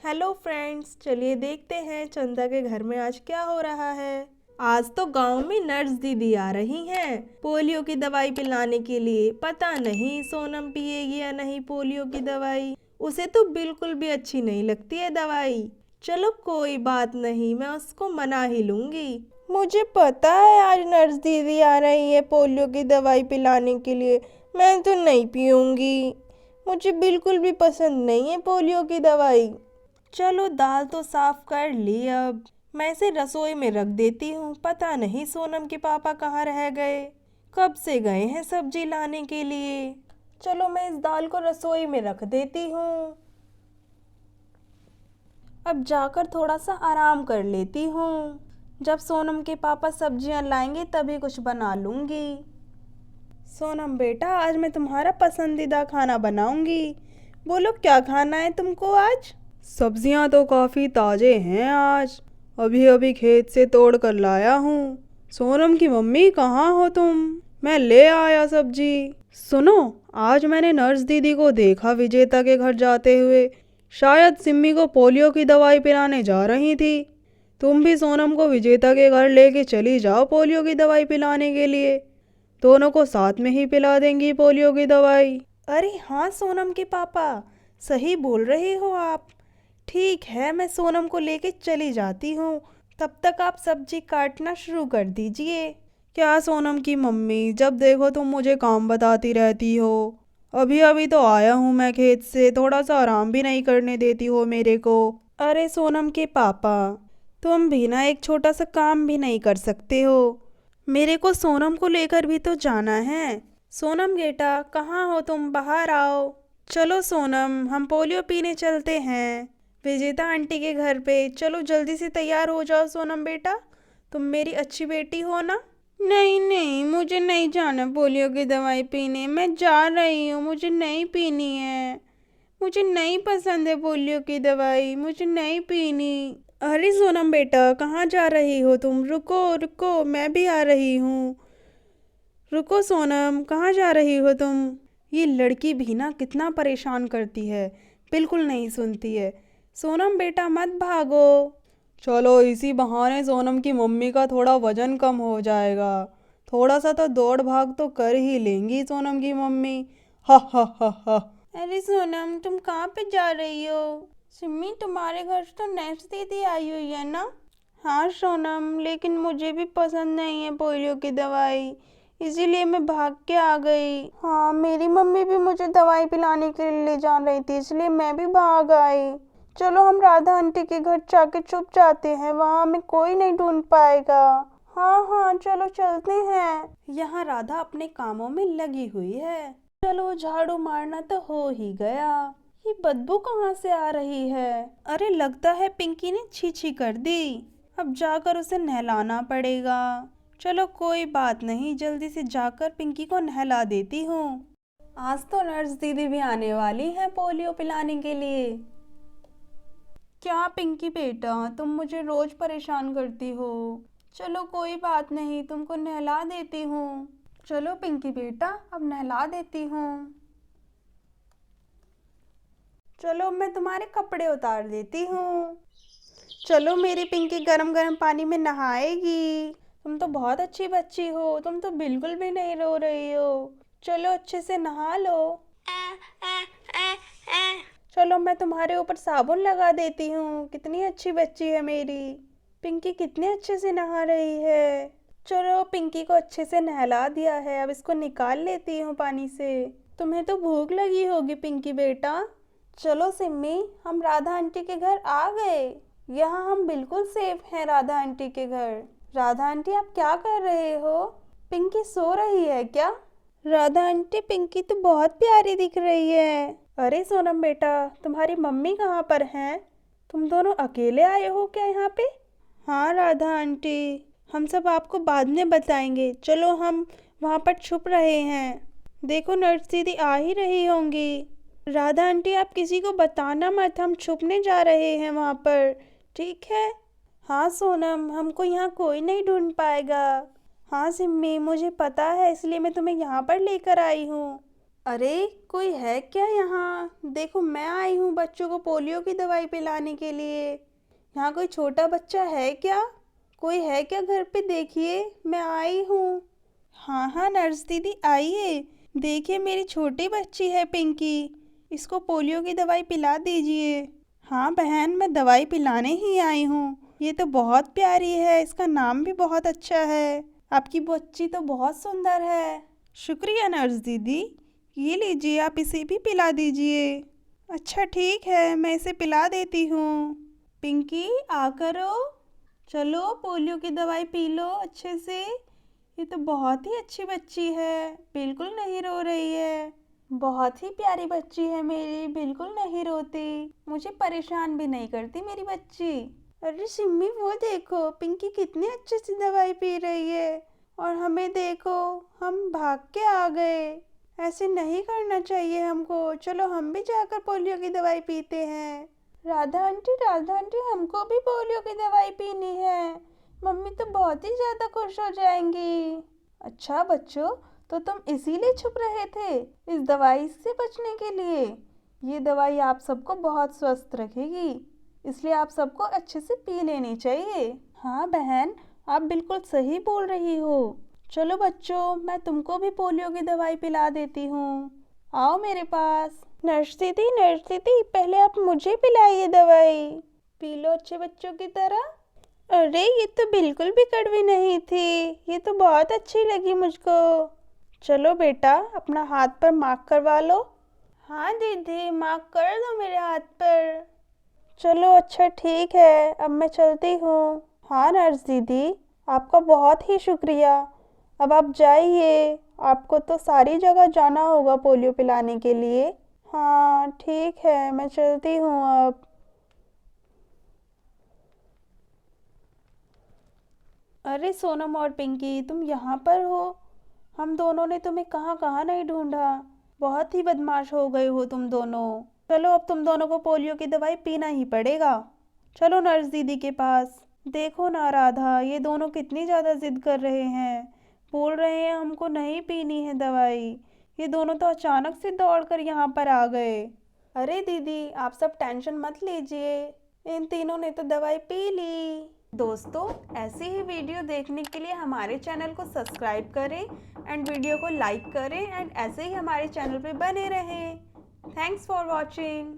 Hello friends, चलिए देखते हैं चंदा के घर में आज क्या हो रहा है। आज तो गांव में नर्स दीदी आ रही हैं पोलियो की दवाई पिलाने के लिए। पता नहीं सोनम पिएगी या नहीं पोलियो की दवाई। उसे तो बिल्कुल भी अच्छी नहीं लगती है दवाई। चलो कोई बात नहीं, मैं उसको मना ही लूंगी। मुझे पता है आज नर्स दीदी आ रही है पोलियो की दवाई पिलाने के लिए। मैं तो नहीं पीऊंगी। मुझे बिल्कुल भी पसंद नहीं है पोलियो की दवाई। चलो दाल तो साफ कर ली, अब मैं इसे रसोई में रख देती हूँ। पता नहीं सोनम के पापा कहाँ रह गए, कब से गए हैं सब्जी लाने के लिए। चलो मैं इस दाल को रसोई में रख देती हूँ। अब जाकर थोड़ा सा आराम कर लेती हूँ। जब सोनम के पापा सब्जियाँ लाएंगे तभी कुछ बना लूँगी। सोनम बेटा, आज मैं तुम्हारा पसंदीदा खाना बनाऊंगी। बोलो क्या खाना है तुमको आज। सब्जियां तो काफ़ी ताज़े हैं आज, अभी अभी खेत से तोड़ कर लाया हूँ। सोनम की मम्मी कहाँ हो तुम? मैं ले आया सब्जी। सुनो, आज मैंने नर्स दीदी को देखा विजेता के घर जाते हुए। शायद सिम्मी को पोलियो की दवाई पिलाने जा रही थी। तुम भी सोनम को विजेता के घर लेके चली जाओ पोलियो की दवाई पिलाने के लिए। दोनों को साथ में ही पिला देंगी पोलियो की दवाई। अरे हाँ सोनम के पापा, सही बोल रहे हो आप। ठीक है, मैं सोनम को लेके चली जाती हूँ। तब तक आप सब्जी काटना शुरू कर दीजिए। क्या सोनम की मम्मी, जब देखो तुम मुझे काम बताती रहती हो। अभी अभी तो आया हूँ मैं खेत से, थोड़ा सा आराम भी नहीं करने देती हो मेरे को। अरे सोनम के पापा, तुम भी ना एक छोटा सा काम भी नहीं कर सकते हो। मेरे को सोनम को लेकर भी तो जाना है। सोनम बेटा कहाँ हो तुम, बाहर आओ। चलो सोनम, हम पोलियो पीने चलते हैं विजेता आंटी के घर पे। चलो जल्दी से तैयार हो जाओ सोनम बेटा, तुम मेरी अच्छी बेटी हो ना। नहीं नहीं, मुझे नहीं जाना पोलियो की दवाई पीने। मैं जा रही हूँ, मुझे नहीं पीनी है। मुझे नहीं पसंद है पोलियो की दवाई, मुझे नहीं पीनी। अरे सोनम बेटा कहाँ जा रही हो तुम? रुको रुको, मैं भी आ रही हूँ। रुको सोनम, कहाँ जा रही हो तुम? ये लड़की भी ना कितना परेशान करती है, बिल्कुल नहीं सुनती है। सोनम बेटा मत भागो। चलो इसी बहाने सोनम की मम्मी का थोड़ा वजन कम हो जाएगा। थोड़ा सा तो दौड़ भाग तो कर ही लेंगी सोनम की मम्मी। हा हा हा हा। अरे सोनम, तुम कहाँ पे जा रही हो? सिम्मी, तुम्हारे घर से तो नर्स दीदी आई हुई है ना? हाँ सोनम, लेकिन मुझे भी पसंद नहीं है पोलियो की दवाई, इसीलिए मैं भाग के आ गई। हाँ, मेरी मम्मी भी मुझे दवाई पिलाने के लिए ले जा रही थी, इसलिए मैं भी भाग आई। चलो हम राधा आंटी के घर जाके छुप जाते हैं, वहाँ हमें कोई नहीं ढूंढ पाएगा। हाँ हाँ चलो चलते हैं। यहाँ राधा अपने कामों में लगी हुई है। चलो झाड़ू मारना तो हो ही गया। ये बदबू कहाँ से आ रही है? अरे लगता है पिंकी ने छी छी कर दी। अब जाकर उसे नहलाना पड़ेगा। चलो कोई बात नहीं, जल्दी से जाकर पिंकी को नहला देती हूँ। आज तो नर्स दीदी भी आने वाली है पोलियो पिलाने के लिए। क्या पिंकी बेटा, तुम मुझे रोज परेशान करती हो। चलो कोई बात नहीं, तुमको नहला देती हूँ। चलो पिंकी बेटा, अब नहला देती हूँ। चलो मैं तुम्हारे कपड़े उतार देती हूँ। चलो मेरी पिंकी गरम गरम पानी में नहाएगी। तुम तो बहुत अच्छी बच्ची हो, तुम तो बिल्कुल भी नहीं रो रही हो। चलो अच्छे से नहा लो। चलो मैं तुम्हारे ऊपर साबुन लगा देती हूँ। कितनी अच्छी बच्ची है मेरी पिंकी, कितने अच्छे से नहा रही है। चलो पिंकी को अच्छे से नहला दिया है, अब इसको निकाल लेती हूँ पानी से। तुम्हें तो भूख लगी होगी पिंकी बेटा। चलो सिम्मी, हम राधा आंटी के घर आ गए। यहाँ हम बिल्कुल सेफ हैं राधा आंटी के घर। राधा आंटी आप क्या कर रहे हो? पिंकी सो रही है क्या? राधा आंटी, पिंकी तो बहुत प्यारी दिख रही है। अरे सोनम बेटा, तुम्हारी मम्मी कहाँ पर हैं? तुम दोनों अकेले आए हो क्या यहाँ पे? हाँ राधा आंटी, हम सब आपको बाद में बताएंगे। चलो हम वहाँ पर छुप रहे हैं। देखो नर्स दीदी आ ही रही होंगी। राधा आंटी आप किसी को बताना मत, हम छुपने जा रहे हैं वहाँ पर, ठीक है? हाँ सोनम, हमको यहाँ कोई नहीं ढूंढ पाएगा। हाँ सिम्मी, मुझे पता है, इसलिए मैं तुम्हें यहाँ पर लेकर आई हूँ। अरे कोई है क्या यहाँ? देखो मैं आई हूँ बच्चों को पोलियो की दवाई पिलाने के लिए। यहाँ कोई छोटा बच्चा है क्या? कोई है क्या घर पे? देखिए मैं आई हूँ। हाँ हाँ नर्स दीदी आइए। देखिए मेरी छोटी बच्ची है पिंकी। इसको पोलियो की दवाई पिला दीजिए। हाँ बहन मैं दवाई पिलाने ही आई हूँ। ये तो बहुत प्यारी है, इसका नाम भी बहुत अच्छा है। आपकी बच्ची तो बहुत सुंदर है। शुक्रिया नर्स दीदी। ये लीजिए आप इसे भी पिला दीजिए। अच्छा ठीक है मैं इसे पिला देती हूँ। पिंकी आ करो। चलो पोलियो की दवाई पी लो अच्छे से। ये तो बहुत ही अच्छी बच्ची है, बिल्कुल नहीं रो रही है। बहुत ही प्यारी बच्ची है मेरी, बिल्कुल नहीं रोती। मुझे परेशान भी नहीं करती मेरी बच्ची। अरे सिम्मी वो देखो पिंकी कितनी अच्छे से दवाई पी रही है। और हमें देखो, हम भाग के आ गए। ऐसे नहीं करना चाहिए हमको। चलो हम भी जाकर पोलियो की दवाई पीते हैं। राधा आंटी हमको भी पोलियो की दवाई पीनी है। मम्मी तो बहुत ही ज़्यादा खुश हो जाएंगी। अच्छा बच्चों, तो तुम इसीलिए छुप रहे थे इस दवाई से बचने के लिए। ये दवाई आप सबको बहुत स्वस्थ रखेगी, इसलिए आप सबको अच्छे से पी लेनी चाहिए। हाँ बहन, आप बिल्कुल सही बोल रही हो। चलो बच्चों, मैं तुमको भी पोलियो की दवाई पिला देती हूँ। आओ मेरे पास। नर्स दीदी पहले आप मुझे पिलाइए दवाई। पी लो अच्छे बच्चों की तरह। अरे ये तो बिल्कुल भी कड़वी नहीं थी, ये तो बहुत अच्छी लगी मुझको। चलो बेटा अपना हाथ पर मार्क करवा लो। हाँ दीदी मार्क कर दो मेरे हाथ पर। चलो अच्छा ठीक है, अब मैं चलती हूँ। हाँ नर्स दीदी, आपका बहुत ही शुक्रिया। अब आप जाइए, आपको तो सारी जगह जाना होगा पोलियो पिलाने के लिए। हाँ ठीक है, मैं चलती हूँ अब। अरे सोनम और पिंकी तुम यहाँ पर हो? हम दोनों ने तुम्हें कहाँ कहाँ नहीं ढूंढा। बहुत ही बदमाश हो गए हो तुम दोनों। चलो अब तुम दोनों को पोलियो की दवाई पीना ही पड़ेगा। चलो नर्स दीदी के पास। देखो ना राधा, ये दोनों कितनी ज़्यादा जिद कर रहे हैं। बोल रहे हैं हमको नहीं पीनी है दवाई। ये दोनों तो अचानक से दौड़कर यहाँ पर आ गए। अरे दीदी आप सब टेंशन मत लीजिए, इन तीनों ने तो दवाई पी ली। दोस्तों ऐसी ही वीडियो देखने के लिए हमारे चैनल को सब्सक्राइब करें एंड वीडियो को लाइक करें एंड ऐसे ही हमारे चैनल पे बने रहें। Thanks for watching.